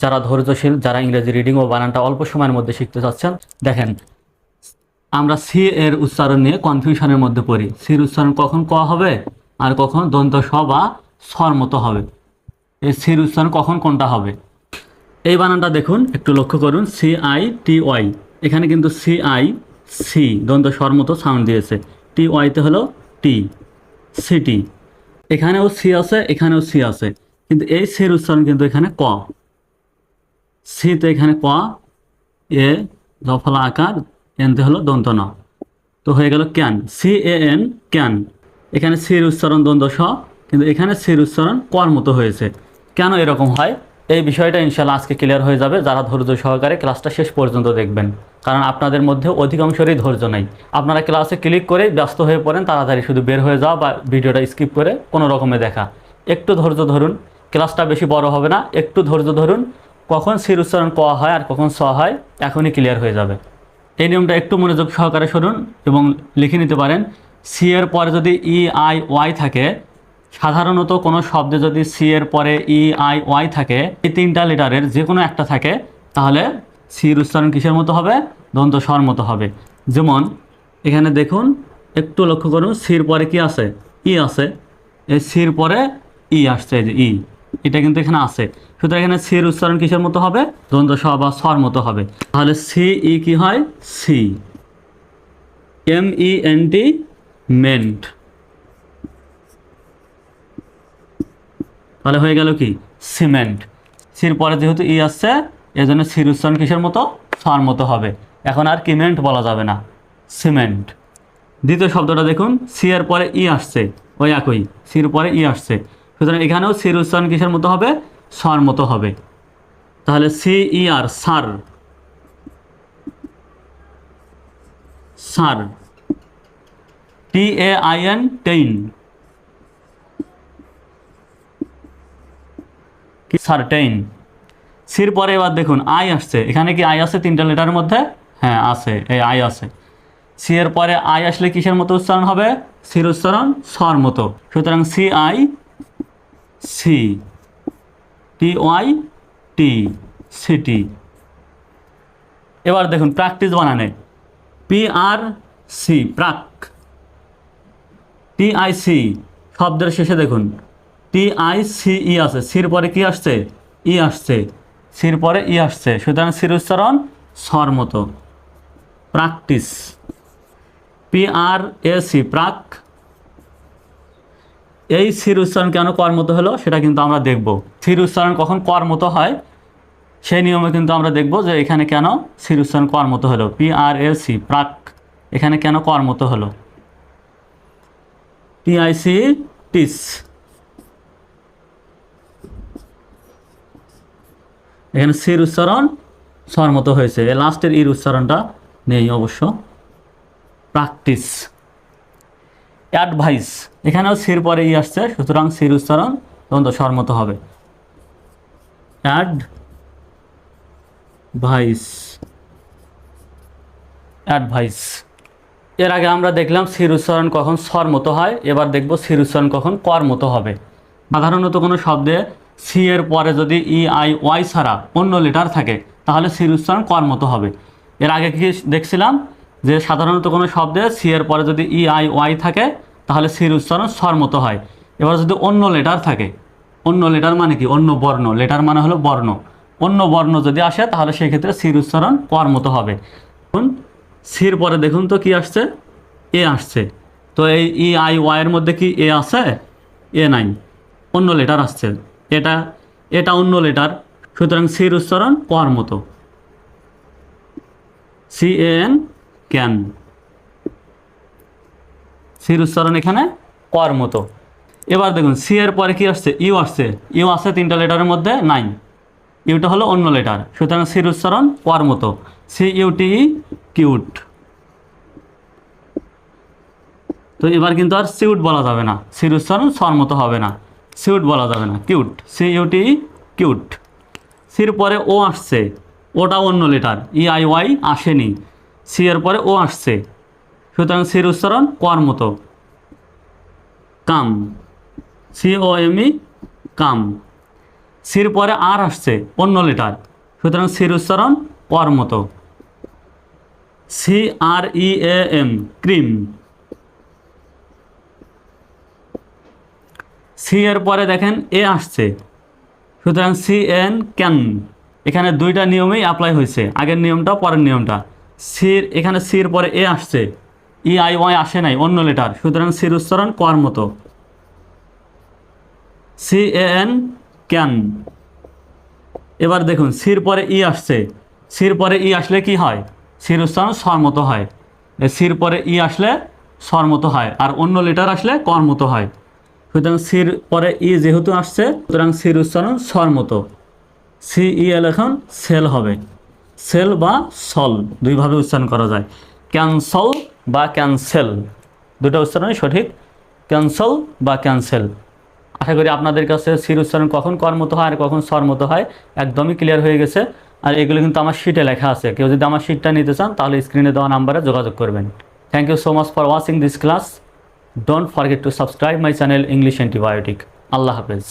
যারা ধৈর্যশীল, যারা ইংরেজি রিডিং ও বানানটা অল্প সময়ের মধ্যে শিখতে চাচ্ছেন, দেখেন আমরা সি এর উচ্চারণ নিয়ে কনফিউশনের মধ্যে পড়ি। সির উচ্চারণ কখন ক হবে আর কখন দন্ত স বা স্বর মতো হবে। এই সির উচ্চারণ কখন কোনটা হবে। এই বানানটা দেখুন, একটু লক্ষ্য করুন, CITY। এখানে কিন্তু সি দন্ত স্বর মতো সাউন্ড দিয়েছে। TY হলো টি, সিটি। এখানেও সি আছে, এখানেও সি আছে, কিন্তু এই সির উচ্চারণ কিন্তু এখানে ক। সি তো এখানে ক, এ জফলা আকার, এনতে হলো দন্ত ন। তো হয়ে গেল ক্যান, CAN, ক্যান। এখানে সির উচ্চারণ দ্বন্দ্ব স, কিন্তু এখানে সির উচ্চারণ কর মতো হয়েছে। কেন এরকম হয় এই বিষয়টা ইনশাল্লাহ আজকে ক্লিয়ার হয়ে যাবে, যারা ধৈর্য সহকারে ক্লাসটা শেষ পর্যন্ত দেখবেন। কারণ আপনাদের মধ্যে অধিকাংশেরই ধৈর্য নেই। আপনারা ক্লাসে ক্লিক করে ব্যস্ত হয়ে পড়েন, তাড়াতাড়ি শুধু বের হয়ে যাওয়া বা ভিডিওটা স্কিপ করে কোনো রকমে দেখা। একটু ধৈর্য ধরুন, ক্লাসটা বেশি বড় হবে না, একটু ধৈর্য ধরুন। কখন সির উচ্চারণ ক হয় আর কখন স হয় এখনই ক্লিয়ার হয়ে যাবে। এই নিয়মটা একটু মনোযোগ সহকারে শুনুন এবং লিখে নিতে পারেন। সি এর পরে যদি EIY থাকে, সাধারণত কোনো শব্দে যদি সি এর পরে EIY থাকে, এই তিনটা লেটারের যে কোনো একটা থাকে, তাহলে সির উচ্চারণ কিসের মতো হবে? দন্ত স্বর মতো হবে। যেমন এখানে দেখুন, একটু লক্ষ্য করুন, সির পরে কি আছে? ই আছে। এই সির পরে ই আসছে, এই যে ই, এটা কিন্তু এখানে আছে। সুতরাং এখানে সির উচ্চারণ কিসের মতো হবে? দ্বন্দ্ব স বা স্বর মতো হবে। তাহলে CE কি হয়? সি। MENT, meant. তাহলে হয়ে গেল কি? সিমেন্ট। সির পরে যেহেতু ই আসছে, এজন্য সির উচ্চারণ কিসের মতো? স্বর মতো হবে। এখন আর কিমেন্ট বলা যাবে না, সিমেন্ট। দ্বিতীয় শব্দটা দেখুন, সি এর পরে ই আসছে, ওই একই সির পরে ই আসছে। সুতরাং এখানেও সির উচ্চারণ কিসের মতো হবে? স্বর মতো হবে। তাহলে CER, সার। সার। TAIN, ten. কি? সারটেইন। সির পরে এবার দেখুন আই আসছে, এখানে কি আই আছে তিনটা লেটারের মধ্যে? হ্যাঁ আছে, এই আই আছে। সি এর পরে আই আসলে কিসের মতো উচ্চারণ হবে? সির উচ্চারণ স্বর মতো। সুতরাং CIC, TYT, সিটি। এবার দেখুন প্র্যাকটিস বানানে, PRC, প্রাক। TIC শব্দের শেষে দেখুন TICE আছে, সির পরে কি আসছে? ই আসছে, সির পরে ই আসছে। সুতরাং সির উচ্চারণ স্বর মতো। প্র্যাকটিস। PRAC, প্রাক। এই সির উচ্চারণ কেন কর মতো হলো সেটা কিন্তু আমরা দেখব। সির উচ্চারণ কখন কর মতো হয় সেই নিয়মে কিন্তু আমরা দেখব যে এখানে কেন সির উচ্চারণ কর মতো হলো। PRAC, প্রাক, এখানে কেন কর মতো হলো? TIC, টিস। এখানে সির উচ্চারণ স্বর মতো হয়েছে, এই লাস্টের ইর উচ্চারণটা নেই অবশ্য। প্র্যাকটিস। অ্যাডভাইস, এখানেও সির পরে ই আসছে, সুতরাং সির উচ্চারণ তখন তো স্বর মতো হবে। Advice, advice. এর আগে আমরা দেখলাম সির উচ্চারণ কখন স্বর মতো হয়, এবার দেখব সির উচ্চারণ কখন কর মতো হবে। সাধারণত কোনো শব্দে সি এর পরে যদি EIY ছাড়া অন্য লেটার থাকে, তাহলে সির উচ্চারণ কর মতো হবে। এর আগে কি দেখছিলাম যে সাধারণত কোনো শব্দে সি এর পরে যদি EIY থাকে, তাহলে সির উচ্চারণ স্বর মতো হয়। এবার যদি অন্য লেটার থাকে, অন্য লেটার মানে কি? অন্য বর্ণ, লেটার মানে হলো বর্ণ। অন্য বর্ণ যদি আসে তাহলে সেই ক্ষেত্রে সির উচ্চারণ কর মতো হবে। দেখুন সির পরে দেখুন তো কি আসছে? এ আসছে। তো এই EIY এর মধ্যে কি এ আছে? এ নাই, অন্য লেটার আসছে। এটা এটা অন্য লেটার, সুতরাং সির উচ্চারণ কর মতো। CAN, can. সির উচ্চারণ এখানে কর মতো। এবার দেখুন সি এর পরে কি আসছে? ইউ আসছে। ইউ আছে তিনটা লেটারের মধ্যে? নাই, ইউটা হলো অন্য লেটার, সুতরাং সির উচ্চারণ কর মতো। CUTE, cute. তো এবার কিন্তু আর সিউট বলা যাবে না, সির উচ্চারণ স্বর মতো হবে না। সিউট বলা যাবে না, কিউট। CUTE, cute. সির পরে ও আসছে, ওটা অন্য লেটার, EIY আসেনি। সি এর পরে ও আসছে, সুতরাং সির উচ্চারণ কর মতো। কাম, COME, কাম। সির পরে আর আসছে অন্য লেটার, সুতরাং সির উচ্চারণ কর মতো। CREAM cream. সি এর পরে দেখেন এ আসছে, সুতরাং CN ক্যান। এখানে দুইটা নিয়মেই অ্যাপ্লাই হয়েছে, আগের নিয়মটা পরের নিয়মটা। সির এখানে সির পরে এ আসছে, EIY আসে নাই, অন্য লেটার, সুতরাং সির উচ্চারণ কর মতো। CAN can. এবার দেখুন সির পরে ই আসছে, সির পরে ই আসলে কি হয়, সির উচ্চারণ স্বর মতো হয়। সির পরে ই আসলে স্বর মতো হয়, আর অন্য লেটার আসলে কর মতো হয়। সুতরাং সির পরে ই যেহেতু আসছে, সুতরাং সির উচ্চারণ স্বর মতো। CEL এখন সেল হবে। সেল বা সল দুইভাবে উচ্চারণ করা যায়, ক্যান্সল বা ক্যান্সেল, দুটো উচ্চারণই সঠিক, ক্যান্সেল বা ক্যান্সেল। আশা করি আপনাদের কাছে সির উচ্চারণ কখন কর মতো হয় আর কখন স্বর মতো হয় একদমই ক্লিয়ার হয়ে গেছে। আর এগুলো কিন্তু আমার শিটে লেখা আছে, কেউ যদি আমার শিটটা নিতে চান তাহলে স্ক্রিনে দেওয়া নাম্বারে যোগাযোগ করবেন। Thank you so much for watching this class. Don't forget to subscribe my channel English antibiotic. Allah হাফেজ।